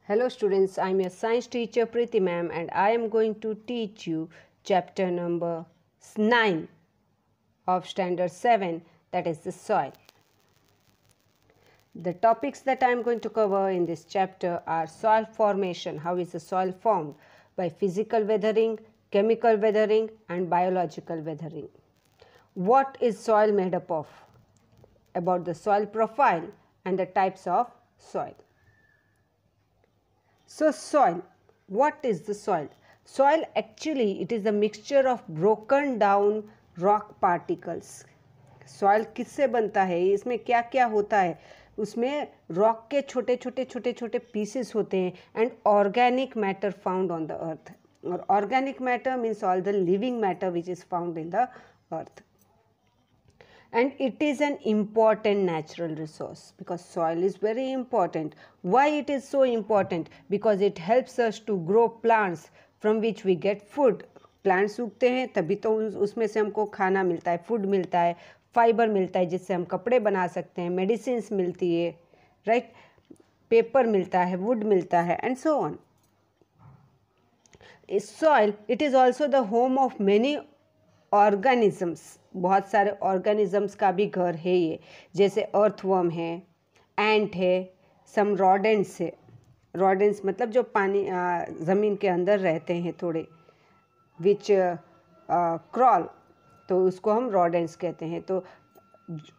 Hello students, I am your science teacher Preeti ma'am and I am going to teach you chapter number 9 of standard 7, that is the soil. The topics that I am going to cover in this chapter are soil formation, how is the soil formed, by physical weathering, chemical weathering and biological weathering. What is soil made up of? About the soil profile and the types of soil. So soil, what is the soil? Soil actually it is a mixture of broken down rock particles. Soil किससे बनता है, इसमें क्या क्या होता है? उसमें rock के छोटे छोटे पीसेस होते हैं and organic matter found on the earth. और organic matter means all the living matter which is found in the earth. And it is an important natural resource because soil is very important. Why it is so important? Because it helps us to grow plants from which we get food. Plants उगते हैं तभी तो उसमें से हमको खाना मिलता है, फूड मिलता है, फाइबर मिलता है जिससे हम कपड़े बना सकते हैं, मेडिसिन्स मिलती है, राइट, पेपर मिलता है, वुड मिलता है and so on. Soil it is also the home of many organisms. बहुत सारे ऑर्गेनिजम्स का भी घर है ये, जैसे अर्थवर्म है, एंट है, सम रॉडेंट्स है. रॉडेंट्स मतलब जो पानी ज़मीन के अंदर रहते हैं थोड़े, विच क्रॉल, तो उसको हम रॉडेंट्स कहते हैं. तो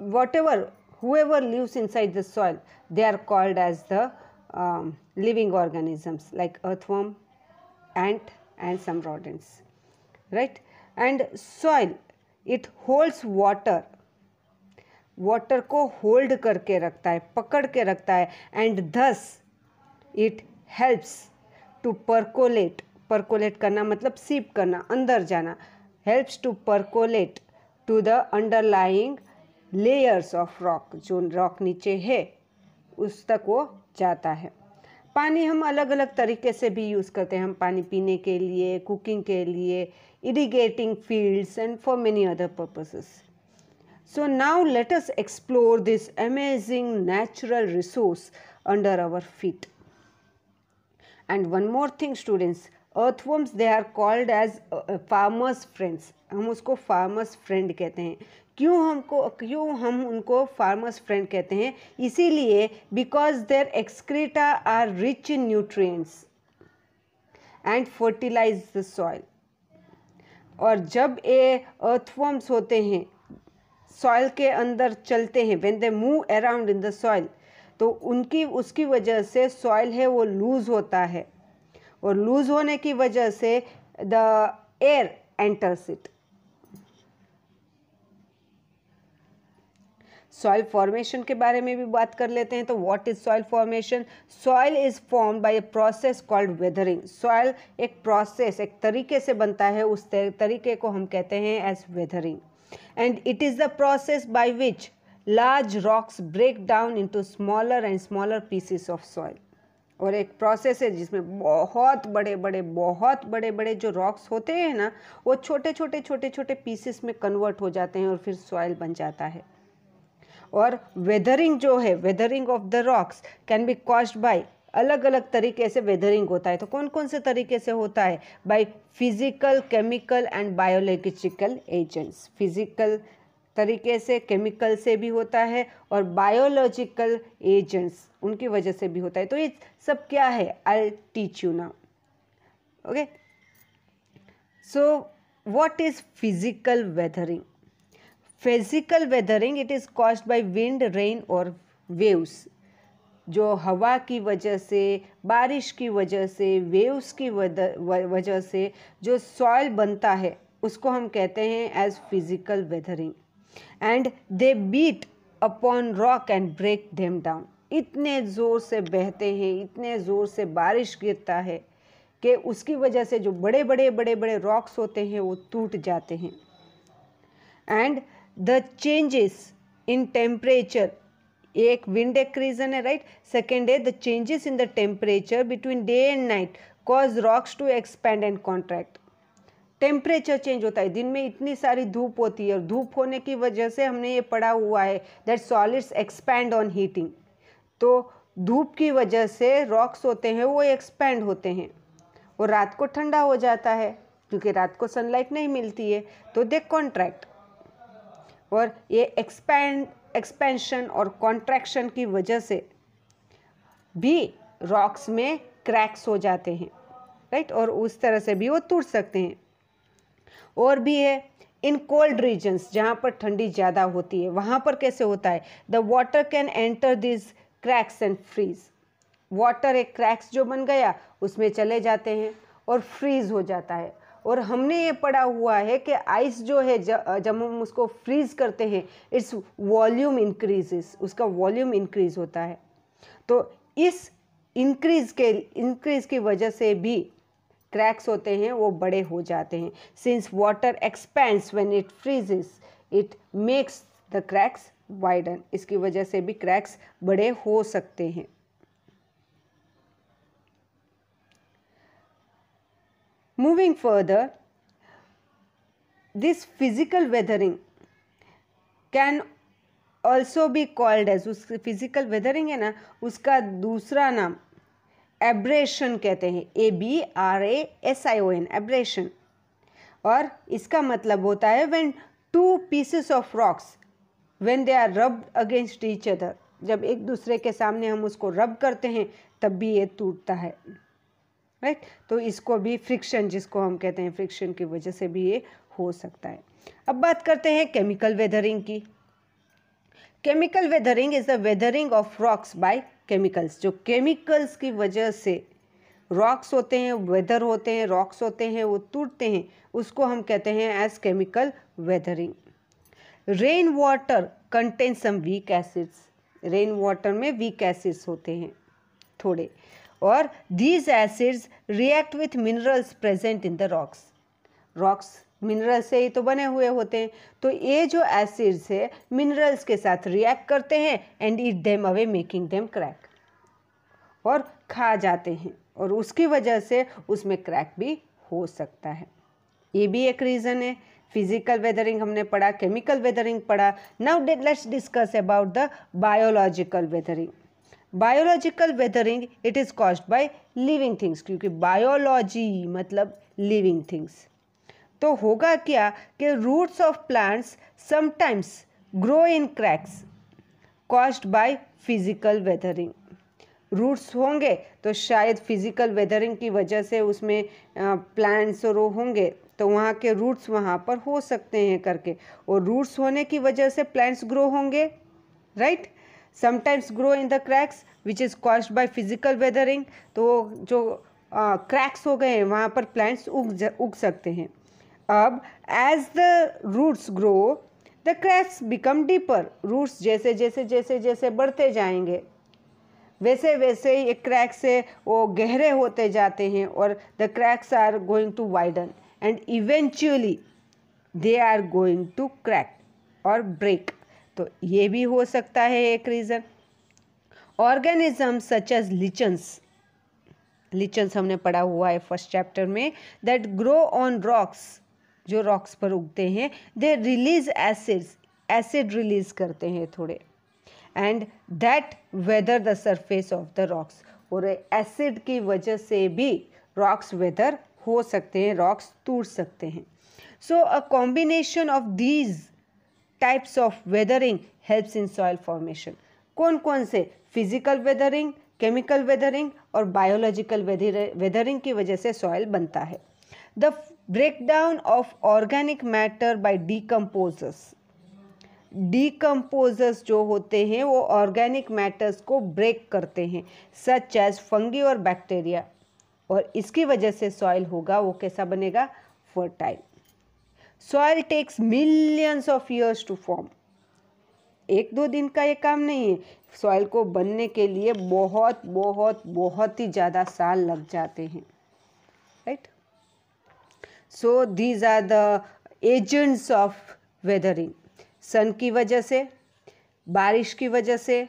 what ever whoever lives inside the soil, they are called as the living organisms like earthworm, ant and some rodents, right? And soil it holds water. Water को होल्ड करके रखता है, पकड़ के रखता है, and thus it helps to percolate. percolate करना मतलब सीप करना, अंदर जाना. helps to percolate to the underlying layers of rock. जो रॉक नीचे है उस तक वो जाता है. पानी हम अलग अलग तरीके से भी यूज़ करते हैं. हम पानी पीने के लिए, कुकिंग के लिए, irrigating fields and for many other purposes. So now let us explore this amazing natural resource under our feet. And one more thing students, earthworms they are called as farmers friends. हम उसको farmers friend कहते हैं. क्यों हम उनको farmers friend कहते हैं? इसीलिए because their excreta are rich in nutrients and fertilize the soil. और जब ये अर्थवर्म्स होते हैं सॉइल के अंदर चलते हैं, when they move around in the soil, तो उसकी वजह से सॉइल है वो लूज़ होता है, और लूज़ होने की वजह से the air enters it. Soil formation के बारे में भी बात कर लेते हैं. तो what is soil formation? Soil is formed by a process called weathering. Soil एक प्रोसेस, एक तरीके से बनता है, उस तरीके को हम कहते हैं as weathering. And it is the process by which large rocks break down into smaller and smaller pieces of soil. और एक प्रोसेस है जिसमें बहुत बड़े बड़े जो रॉक्स होते हैं ना, वो छोटे पीसेस में कन्वर्ट हो जाते हैं और फिर सॉइल बन जाता है. और वेदरिंग जो है, weathering of the rocks can be caused by, अलग अलग तरीके से वेदरिंग होता है. तो कौन कौन से तरीके से होता है? By physical, chemical and biological agents. Physical तरीके से, केमिकल से भी होता है, और बायोलॉजिकल एजेंट्स उनकी वजह से भी होता है. तो ये सब क्या है? I teach you now. Okay, so what is physical weathering? Physical weathering it is caused by wind, rain और वेव्स. जो हवा की वजह से, बारिश की वजह से, वेव्स की वजह से जो सॉइल बनता है उसको हम कहते हैं as physical weathering. And they beat upon rock and break them down. इतने ज़ोर से बहते हैं, इतने ज़ोर से बारिश गिरता है कि उसकी वजह से जो बड़े बड़े रॉक्स होते हैं वो टूट जाते हैं. And the changes in temperature, एक विंड एक रीज़न है, राइट. सेकेंड है the changes in the temperature between day and night cause rocks to expand and contract. Temperature change होता है, दिन में इतनी सारी धूप होती है, और धूप होने की वजह से हमने ये पढ़ा हुआ है that solids expand on heating. तो धूप की वजह से रॉक्स होते हैं वो एक्सपैंड होते हैं और रात को ठंडा हो जाता है क्योंकि रात को सनलाइट नहीं मिलती है तो दे कॉन्ट्रैक्ट। और ये एक्सपेंशन और कॉन्ट्रैक्शन की वजह से भी रॉक्स में क्रैक्स हो जाते हैं, राइट, और उस तरह से भी वो टूट सकते हैं। और भी है इन कोल्ड रीजन्स, जहाँ पर ठंडी ज़्यादा होती है वहाँ पर कैसे होता है, the water can enter this cracks and freeze. Water एक क्रैक्स जो बन गया उसमें चले जाते हैं और फ्रीज हो जाता है। और हमने ये पढ़ा हुआ है कि आइस जो है जब हम उसको फ्रीज करते हैं इट्स वॉल्यूम इंक्रीजेस, उसका वॉल्यूम इंक्रीज होता है। तो इस इंक्रीज की वजह से भी क्रैक्स होते हैं वो बड़े हो जाते हैं। Since water expends when it freezes it makes the cracks widen, इसकी वजह से भी क्रैक्स बड़े हो सकते हैं। Moving further, this physical weathering can also be called as, उस physical weathering है ना उसका दूसरा नाम एब्रेशन कहते हैं, ABRASION, एब्रेशन। और इसका मतलब होता है when two pieces of rocks when they are rubbed against each other, जब एक दूसरे के सामने हम उसको रब करते हैं तब भी ये टूटता है, राइट। तो इसको भी फ्रिक्शन, जिसको हम कहते हैं फ्रिक्शन की वजह से भी ये हो सकता है। अब बात करते हैं केमिकल वेदरिंग की। Chemical weathering is the weathering of rocks bye chemicals. जो केमिकल्स की वजह से रॉक्स होते हैं, वेदर होते हैं, रॉक्स होते हैं, वो टूटते हैं, उसको हम कहते हैं as chemical weathering. Rain water contain some weak acids. Rain water में वीक एसिड्स होते हैं थोड़े, और these acids react with minerals present in the rocks. rocks mineral से ही तो बने हुए होते हैं, तो ये जो एसिड्स है मिनरल्स के साथ रिएक्ट करते हैं and eat them away making them crack, और खा जाते हैं, और उसकी वजह से उसमें क्रैक भी हो सकता है। ये भी एक रीज़न है। फिजिकल वेदरिंग हमने पढ़ा, केमिकल वेदरिंग पढ़ा। Now let's discuss about the biological weathering. Biological weathering it is caused by living things, क्योंकि बायोलॉजी मतलब लिविंग थिंग्स। तो होगा क्या कि roots of plants sometimes grow in cracks caused by physical weathering. Roots होंगे तो शायद फिजिकल वेदरिंग की वजह से उसमें प्लांट्स और होंगे तो वहाँ के रूट्स वहाँ पर हो सकते हैं करके, और रूट्स होने की वजह से प्लांट्स ग्रो होंगे, right. Sometimes grow in the cracks which is caused by physical weathering. तो जो क्रैक्स हो गए हैं वहाँ पर प्लांट्स उग सकते हैं। अब as the roots grow the cracks become deeper. Roots जैसे जैसे जैसे जैसे बढ़ते जाएंगे वैसे वैसे ये क्रैक्स है वो गहरे होते जाते हैं, और the cracks are going to widen and eventually they are going to crack और ब्रेक। तो ये भी हो सकता है एक reason. Organism such as lichens, lichens हमने पढ़ा हुआ है फर्स्ट चैप्टर में, दैट ग्रो ऑन रॉक्स, जो रॉक्स पर उगते हैं, they release acids, acid release करते हैं थोड़े, and that weather the surface of the rocks. और एसिड की वजह से भी रॉक्स वेदर हो सकते हैं, रॉक्स टूट सकते हैं। So a combination of these types of weathering helps in soil formation. कौन कौन से? फिजिकल वेदरिंग, केमिकल वेदरिंग और बायोलॉजिकल वेदरिंग की वजह से सॉइल बनता है। The breakdown of organic matter by decomposers, decomposers जो होते हैं वो ऑर्गेनिक मैटर्स को ब्रेक करते हैं, सच एज फंगी और बैक्टीरिया, और इसकी वजह से सॉइल होगा वो कैसा बनेगा? Fertile. Soil takes millions of years to form. एक दो दिन का ये काम नहीं है, सॉइल को बनने के लिए बहुत बहुत बहुत ही ज़्यादा साल लग जाते हैं, right. So these are the agents of weathering. Sun की वजह से, बारिश की वजह से,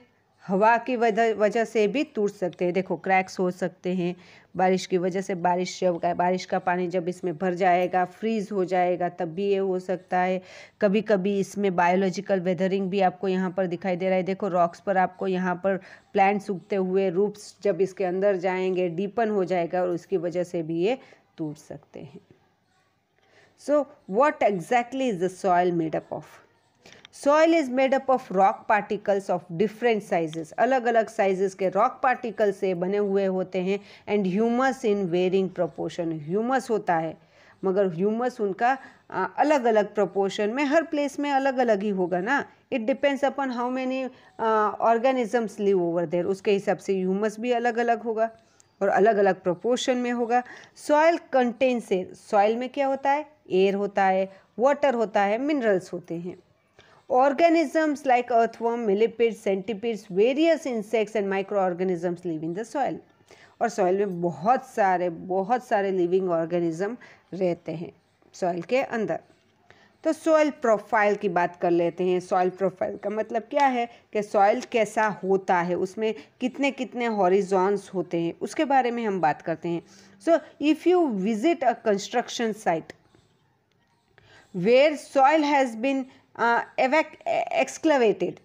हवा की वजह से भी टूट सकते हैं। देखो क्रैक्स हो सकते हैं बारिश की वजह से। बारिश का पानी जब इसमें भर जाएगा, फ्रीज हो जाएगा, तब भी ये हो सकता है। कभी कभी इसमें बायोलॉजिकल वेदरिंग भी आपको यहाँ पर दिखाई दे रहा है। देखो रॉक्स पर आपको यहाँ पर प्लांट्स उगते हुए, रूट्स जब इसके अंदर जाएंगे डीपन हो जाएगा और उसकी वजह से भी ये टूट सकते हैं। So what exactly is the soil made up of? Soil is made up of rock particles of different sizes. अलग अलग साइजेस के रॉक पार्टिकल से बने हुए होते हैं। And humus in varying proportion, humus होता है मगर ह्यूमस उनका अलग अलग प्रोपोर्शन में, हर प्लेस में अलग अलग ही होगा ना। It depends upon how many organisms live over there, उसके हिसाब से ह्यूमस भी अलग अलग होगा और अलग अलग प्रोपोर्शन में होगा। सॉइल कंटेन्स एयर, सॉइल में क्या होता है? एयर होता है, वाटर होता है, मिनरल्स होते हैं। Organisms like earthworm, millipedes, centipedes, various insects and microorganisms live in the soil. और सॉइल में बहुत सारे लिविंग ऑर्गेनिज्म रहते हैं सॉइल के अंदर। तो सॉइल प्रोफाइल की बात कर लेते हैं। सॉइल प्रोफाइल का मतलब क्या है कि सॉइल कैसा होता है, उसमें कितने कितने हॉरिजॉन्स होते हैं, उसके बारे में हम बात करते हैं। So if you visit a construction site where soil has been excavated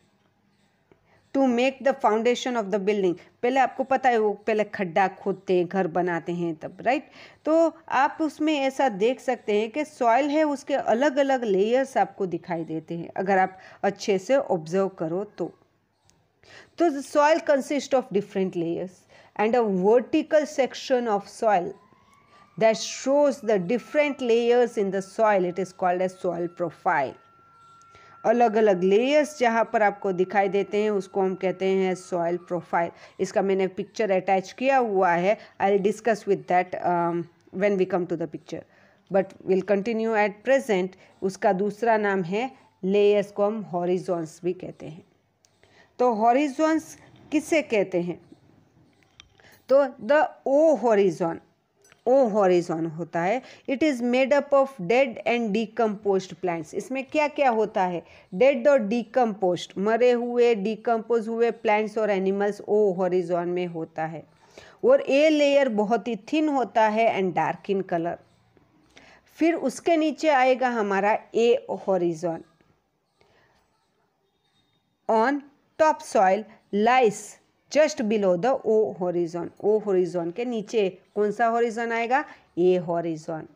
to make the foundation of the building, पहले आपको पता है वो पहले खड्डा खोदते हैं, घर बनाते हैं तब, राइट? तो आप उसमें ऐसा देख सकते हैं कि सॉइल है उसके अलग अलग लेयर्स आपको दिखाई देते हैं अगर आप अच्छे से ऑब्जर्व करो तो soil consist of different layers and a vertical section of soil that shows the different layers in the soil, it is called as soil profile. अलग अलग लेयर्स जहाँ पर आपको दिखाई देते हैं उसको हम कहते हैं सॉइल प्रोफाइल। इसका मैंने पिक्चर अटैच किया हुआ है। I will discuss with that when we come to the picture, but will continue at present. उसका दूसरा नाम है लेयर्स को हम हॉरिजॉन्स भी कहते हैं। तो हॉरिजॉन्स किसे कहते हैं? तो द ओ हॉरिजॉन होता है। It is made up of dead and decomposed plants. इसमें क्या क्या होता है? डेड और डिकम्पोज्ड, मरे हुए, डिकम्पोज हुए प्लांट्स और एनिमल्स ओ हॉरिजॉन में होता है। और ए लेयर बहुत ही थिन होता है एंड डार्क इन कलर। फिर उसके नीचे आएगा हमारा A horizon. On top soil lies just below the O horizon. O horizon के नीचे कौन सा हॉरिजॉन आएगा? A horizon.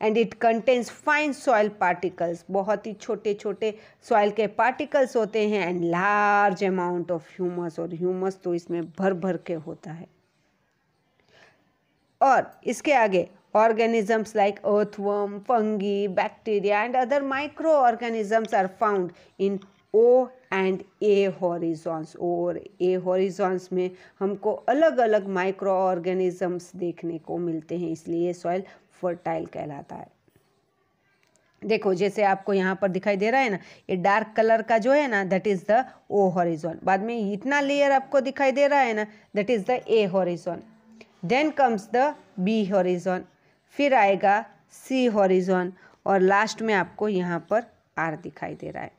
And it contains fine soil particles, बहुत ही छोटे छोटे सॉइल के पार्टिकल्स होते हैं and large amount of humus, और ह्यूमस तो इसमें भर भर के होता है। और इसके आगे organisms like earthworm, fungi, bacteria and other microorganisms are found in O and A horizons। और A horizons में हमको अलग अलग माइक्रो ऑर्गेनिजम्स देखने को मिलते हैं, इसलिए सॉइल फर्टाइल कहलाता है। देखो जैसे आपको यहाँ पर दिखाई दे रहा है ना, ये डार्क कलर का जो है ना that is the O horizon. बाद में इतना लेयर आपको दिखाई दे रहा है ना that is the A horizon. Then comes the B horizon, फिर आएगा C हॉरिजॉन और लास्ट में आपको यहाँ पर R दिखाई दे रहा है।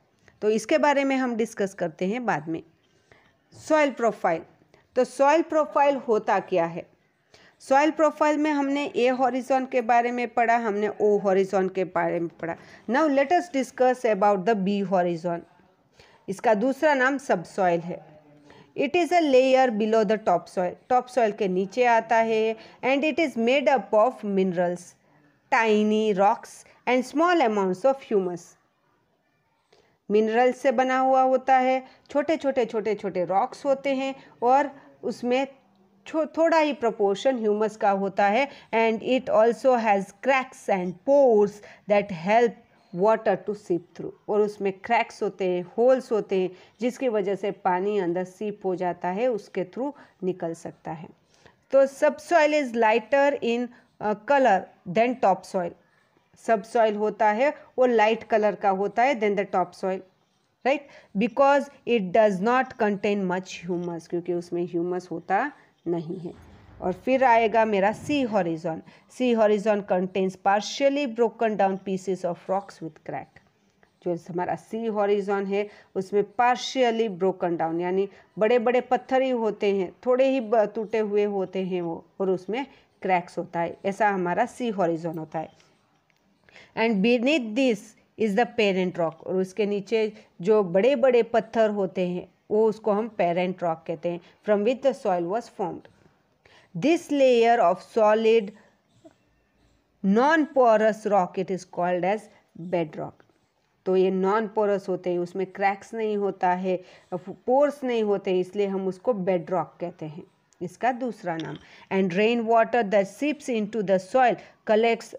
तो इसके बारे में हम डिस्कस करते हैं बाद में। सॉइल प्रोफाइल, तो सॉइल प्रोफाइल होता क्या है? सॉइल प्रोफाइल में हमने ए हॉरिजॉन के बारे में पढ़ा, हमने ओ हॉरिजॉन के बारे में पढ़ा। Now let us discuss about the B horizon. इसका दूसरा नाम सब सॉइल है। It is a layer below the top soil, top soil के नीचे आता है। And it is made up of minerals, tiny rocks and small amounts of humus. Minerals से बना हुआ होता है, छोटे छोटे रॉक्स होते हैं और उसमें थोड़ा ही प्रोपोर्शन ह्यूमस का होता है। And it also has cracks and pores that help water to seep through, और उसमें क्रैक्स होते हैं, होल्स होते हैं, जिसकी वजह से पानी अंदर सीप हो जाता है, उसके थ्रू निकल सकता है। तो sub soil is lighter in colour than top soil. Sub soil होता है वो लाइट कलर का होता है than the top soil, right, because it does not contain much humus, क्योंकि उसमें ह्यूमस होता नहीं है। और फिर आएगा मेरा C horizon. C horizon contains partially broken down pieces of rocks with crack. जो हमारा सी हॉरिजॉन है उसमें पार्शियली ब्रोकन डाउन, यानी बड़े बड़े पत्थर ही होते हैं, थोड़े ही टूटे हुए होते हैं वो, और उसमें क्रैक्स होता है, ऐसा हमारा सी हॉरिजॉन होता है। And beneath this is the parent rock, और उसके नीचे जो बड़े बड़े पत्थर होते हैं वो उसको हम पेरेंट रॉक कहते हैं, from which the soil was formed. This layer of solid non porous rock it is called as bed rock. तो ये नॉन पोरस होते हैं, उसमें क्रैक्स नहीं होता है, पोर्स नहीं होते, इसलिए हम उसको बेड रॉक कहते हैं, इसका दूसरा नाम। And rain water that seeps into the soil collects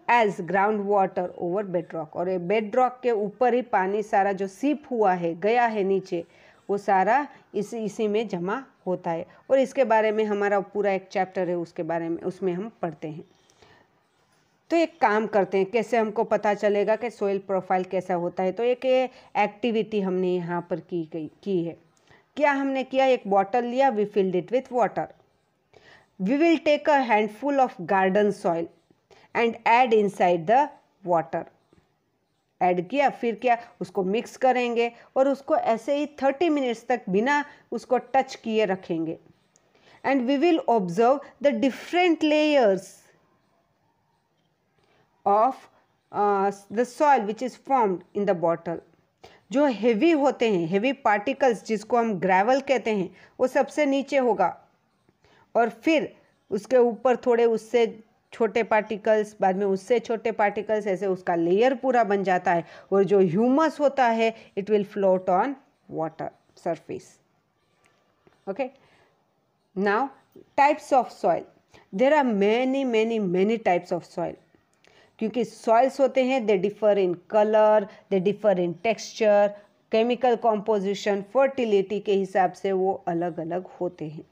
as ground water over bed rock, और ये बेड रॉक के ऊपर ही पानी सारा जो सीप हुआ है, गया है नीचे, वो सारा इसी में जमा होता है। और इसके बारे में हमारा पूरा एक चैप्टर है, उसके बारे में उसमें हम पढ़ते हैं। तो एक काम करते हैं, कैसे हमको पता चलेगा कि सोइल प्रोफाइल कैसा होता है। तो एक एक्टिविटी हमने यहाँ पर की है। क्या हमने किया, एक बॉटल लिया, we filled it with water, we will take a handful of garden soil and add inside the water. Add किया, फिर क्या, उसको मिक्स करेंगे और उसको ऐसे ही 30 मिनट्स तक बिना उसको टच किए रखेंगे। And we will observe the different layers of the soil which is formed in the bottle. जो हेवी होते हैं, हेवी पार्टिकल्स जिसको हम ग्रेवल कहते हैं, वो सबसे नीचे होगा, और फिर उसके ऊपर थोड़े उससे छोटे पार्टिकल्स, बाद में उससे छोटे पार्टिकल्स, ऐसे उसका लेयर पूरा बन जाता है। और जो ह्यूमस होता है it will float on water surface. Okay, now types of soil. There are many types of soil, क्योंकि सॉइल्स होते हैं, they differ in colour, they differ in texture, chemical composition, fertility के हिसाब से वो अलग अलग होते हैं।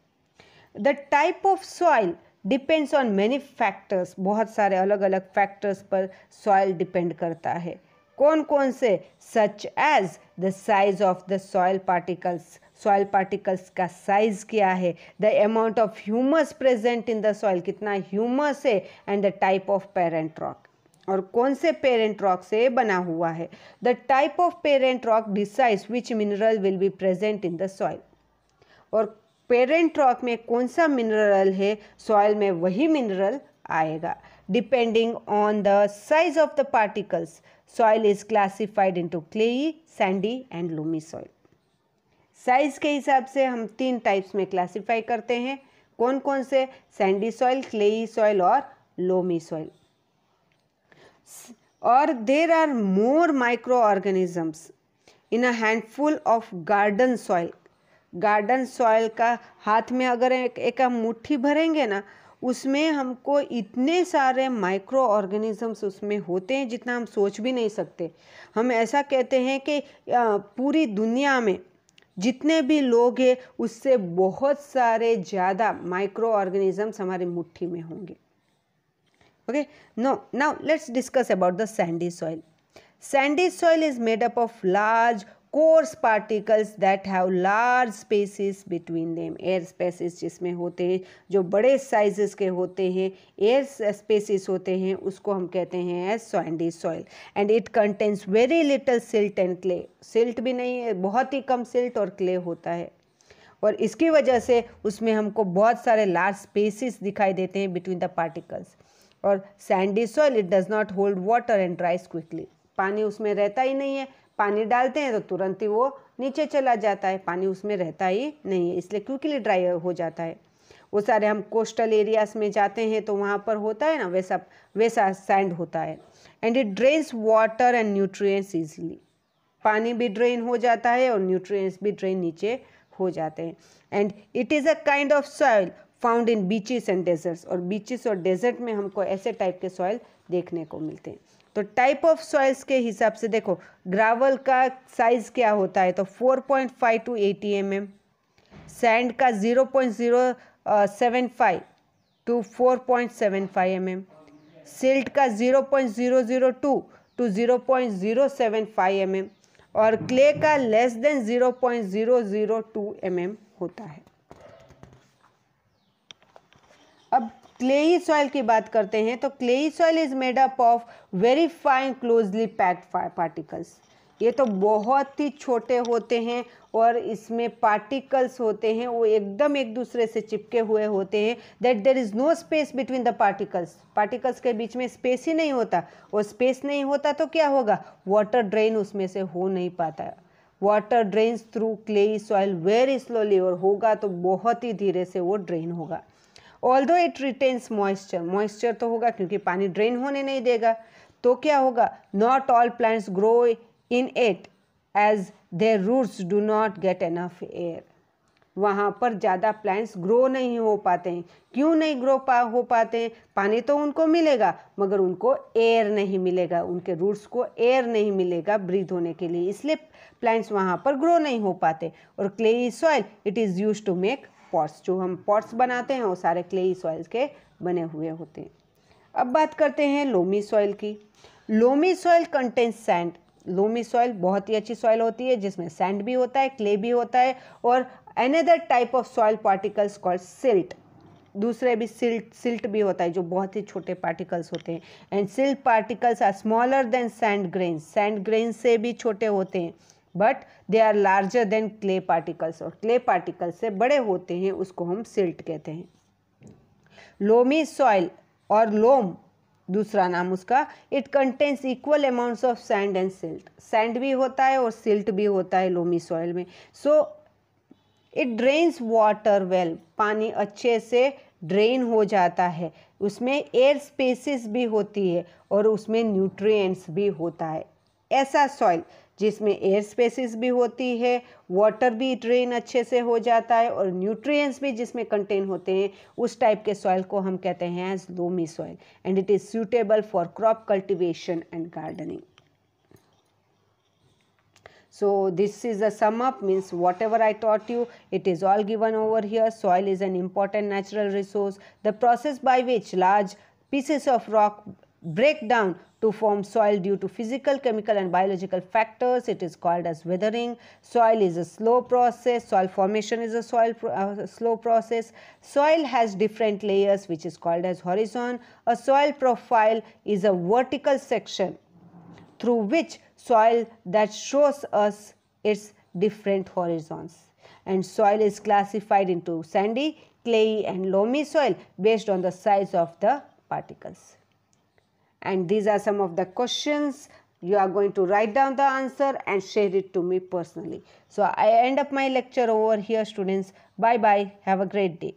The type of soil depends on many factors, बहुत सारे अलग अलग फैक्टर्स पर सॉइल डिपेंड करता है। कौन कौन से, such as the size of the soil particles, soil particles का साइज क्या है, the amount of humus present in the soil, कितना ह्यूमस है, and the type of parent rock, और कौन से पेरेंट रॉक से बना हुआ है। The type of parent rock decides which mineral will be present in the soil, और पेरेंट रॉक में कौन सा मिनरल है, सॉइल में वही मिनरल आएगा। Depending on the size of the particles, soil is classified into clayey, sandy and loamy soil. Size के हिसाब से हम 3 टाइप्स में क्लासिफाई करते हैं। कौन कौन से, सैंडी सॉइल, क्लेई सॉइल और लोमी सॉइल। और there are more micro organisms in a handful of garden soil. Garden soil का हाथ में अगर एक मुट्ठी भरेंगे ना, उसमें हमको इतने सारे माइक्रो ऑर्गेनिजम्स उसमें होते हैं जितना हम सोच भी नहीं सकते। हम ऐसा कहते हैं कि पूरी दुनिया में जितने भी लोग हैं उससे बहुत सारे ज़्यादा माइक्रो ऑर्गेनिजम्स हमारी मुट्ठी में होंगे। Okay, now let's discuss about the sandy soil. Sandy soil is made up of large coarse particles that have large spaces between them. Air spaces जिसमें होते हैं, जो बड़े sizes के होते हैं, air spaces होते हैं, उसको हम कहते हैं sandy soil. And it contains very little silt and clay. Silt भी नहीं है, बहुत ही कम silt और clay होता है, और इसकी वजह से उसमें हमको बहुत सारे large spaces दिखाई देते हैं between the particles. और Sandy soil it does not hold water and ड्राइज quickly, पानी उसमें रहता ही नहीं है, पानी डालते हैं तो तुरंत ही वो नीचे चला जाता है, पानी उसमें रहता ही नहीं है, इसलिए क्विकली ड्राई हो जाता है। वो सारे हम कोस्टल एरियाज में जाते हैं तो वहाँ पर होता है ना, वैसा सैंड होता है। And it drains water and nutrients easily, पानी भी ड्रेन हो जाता है और न्यूट्रिएंट्स भी ड्रेन नीचे हो जाते हैं। And it is a kind of soil found in beaches and deserts, और बीचेस और डेजर्ट में हमको ऐसे टाइप के सॉइल देखने को मिलते हैं। तो टाइप ऑफ सॉइल्स के हिसाब से देखो, ग्रावल का साइज क्या होता है, तो 4.5 to 80 mm, सैंड का 0.075 to 4.75 mm, सिल्ट का 0.002 to 0.075 mm, और क्ले का लेस देन 0.002 mm होता है। अब क्लेई सॉइल की बात करते हैं। तो clayey soil is made up of very fine closely packed particles. ये तो बहुत ही छोटे होते हैं और इसमें पार्टिकल्स होते हैं, वो एकदम एक दूसरे से चिपके हुए होते हैं, that there is no space between the particles. Particles के बीच में स्पेस ही नहीं होता, और स्पेस नहीं होता तो क्या होगा, वाटर ड्रेन उसमें से हो नहीं पाता। Water drains through clayey soil very slowly, और होगा तो बहुत ही धीरे से वो ड्रेन होगा। Although it retains moisture, moisture तो होगा क्योंकि पानी ड्रेन होने नहीं देगा, तो क्या होगा, not all plants grow in it as their roots do not get enough air. वहाँ पर ज़्यादा प्लांट्स ग्रो नहीं हो पाते हैं। क्यों नहीं हो पाते हैं, पानी तो उनको मिलेगा मगर उनको एयर नहीं मिलेगा, उनके रूट्स को एयर नहीं मिलेगा ब्रीथ होने के लिए, इसलिए प्लांट्स वहाँ पर ग्रो नहीं हो पाते। और clayey soil it is use to make pots, जो हम पॉट्स बनाते हैं वो सारे क्लेई सॉइल के बने हुए होते हैं। अब बात करते हैं लोमी सॉइल की। Loamy soil contains sand. Loamy soil बहुत ही अच्छी सॉइल होती है जिसमें सैंड भी होता है, क्ले भी होता है, और another type of soil particles called silt. दूसरे भी सिल्ट भी होता है जो बहुत ही छोटे पार्टिकल्स होते हैं। And silt particles are smaller than sand grains, sand grains से भी छोटे होते हैं, but they are larger than clay particles, और क्ले पार्टिकल्स से बड़े होते हैं, उसको हम सिल्ट कहते हैं। लोमी सॉइल और लोम दूसरा नाम उसका, it contains equal amounts of sand and silt. Sand भी होता है और सिल्ट भी होता है लोमी सॉइल में। So it drains water well, पानी अच्छे से ड्रेन हो जाता है, उसमें एयर स्पेसिस भी होती है और उसमें न्यूट्रिएंट्स भी होता है। ऐसा सॉइल जिसमें एयर स्पेसिस भी होती है, वाटर भी ड्रेन अच्छे से हो जाता है और न्यूट्रिएंट्स भी जिसमें कंटेन होते हैं, उस टाइप के सॉइल को हम कहते हैं as loamy soil, and it is suitable for crop cultivation and gardening. So this is a sum up, means whatever I taught you, it is all given over here. Soil is an important natural resource. The process by which large pieces of rock break down to form soil due to physical, chemical and biological factors, it is called as weathering. Soil is a slow process. Soil formation is a slow process. Soil has different layers which is called as horizon. A soil profile is a vertical section through which soil that shows us its different horizons. And soil is classified into sandy, clayey and loamy soil based on the size of the particles. And these are some of the questions. You are going to write down the answer and share it to me personally. So I end up my lecture over here, students. Bye bye. Have a great day.